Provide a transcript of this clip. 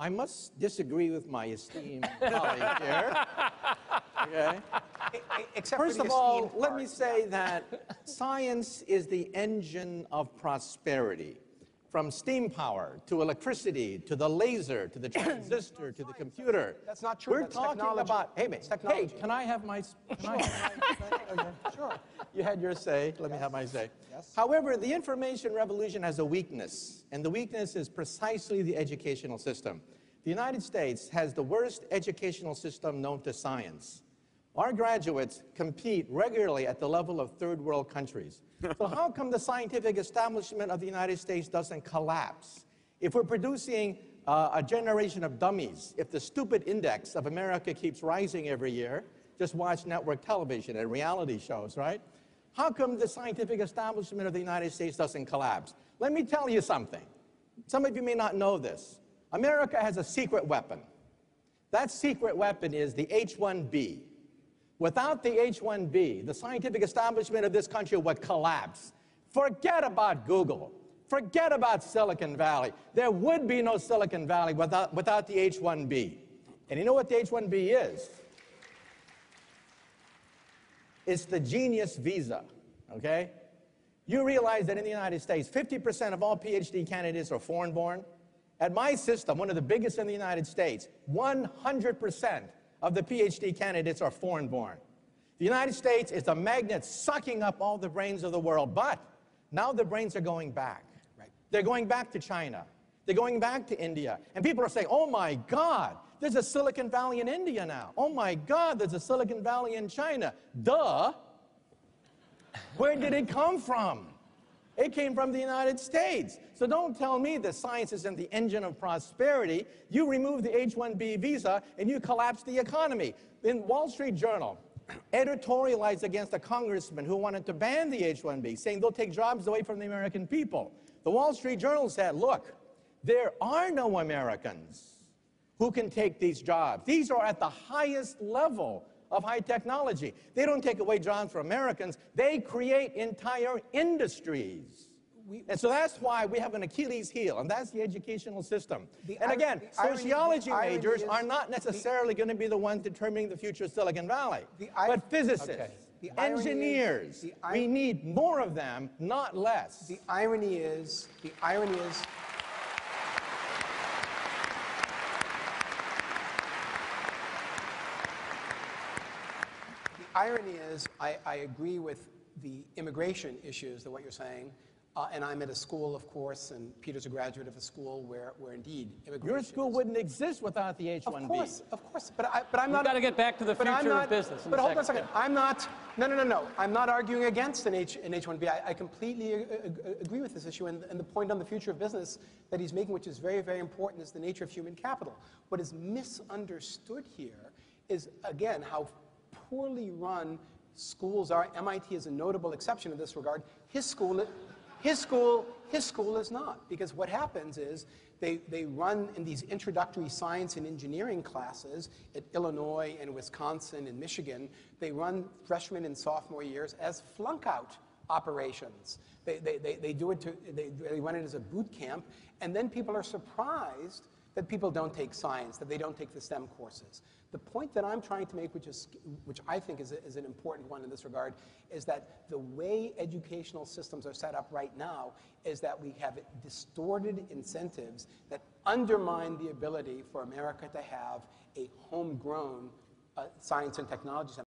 I must disagree with my esteemed colleague here. Okay? First of all, let me say that science is the engine of prosperity. From steam power to electricity to the laser to the transistor to the computer. That's not true. We're That's talking technology. about, hey, mate, Technology. hey, can I have my okay. Sure. You had your say, let me have my say. Yes. However, the information revolution has a weakness, and the weakness is precisely the educational system. The United States has the worst educational system known to science. Our graduates compete regularly at the level of third world countries. So how come the scientific establishment of the United States doesn't collapse? If we're producing a generation of dummies, if the stupid index of America keeps rising every year, just watch network television and reality shows, right? How come the scientific establishment of the United States doesn't collapse? Let me tell you something. Some of you may not know this. America has a secret weapon. That secret weapon is the H-1B. Without the H-1B, the scientific establishment of this country would collapse. Forget about Google. Forget about Silicon Valley. There would be no Silicon Valley without the H-1B. And you know what the H-1B is? It's the genius visa, okay? You realize that in the United States, 50% of all PhD candidates are foreign-born? At my system, one of the biggest in the United States, 100% of the PhD candidates are foreign-born. The United States is a magnet sucking up all the brains of the world, but now the brains are going back. Right. They're going back to China. They're going back to India. And people are saying, oh my God, there's a Silicon Valley in India now. Oh my God, there's a Silicon Valley in China. Duh. Where did it come from? It came from the United States. So don't tell me that science isn't the engine of prosperity. You remove the H-1B visa and you collapse the economy. In Wall Street Journal, editorialized against a congressman who wanted to ban the H-1B, saying they'll take jobs away from the American people. The Wall Street Journal said, look, there are no Americans who can take these jobs. These are at the highest level of high technology. They don't take away jobs from Americans. They create entire industries. And so that's why we have an Achilles heel, and that's the educational system. And again, sociology majors are not necessarily going to be the ones determining the future of Silicon Valley, but physicists, engineers. We need more of them, not less. The irony is, I agree with the immigration issues, what you're saying, and I'm at a school, of course, and Peter's a graduate of a school where indeed immigration. Your school wouldn't exist without the H-1B. Of course, but I'm not. We've got to get back to the future of business. But hold on a second. I'm not. No. I'm not arguing against an H-1B. I completely agree with this issue, and the point on the future of business that he's making, which is very, very important, is the nature of human capital. What is misunderstood here is, again, how poorly run schools are. MIT is a notable exception in this regard. His school is not, because what happens is they run in these introductory science and engineering classes at Illinois and Wisconsin and Michigan. They run freshman and sophomore years as flunk-out operations. They run it as a boot camp, and then people are surprised that people don't take science, that they don't take the STEM courses. The point that I'm trying to make, which I think is an important one in this regard, is that the way educational systems are set up right now is that we have distorted incentives that undermine the ability for America to have a homegrown science and technology center.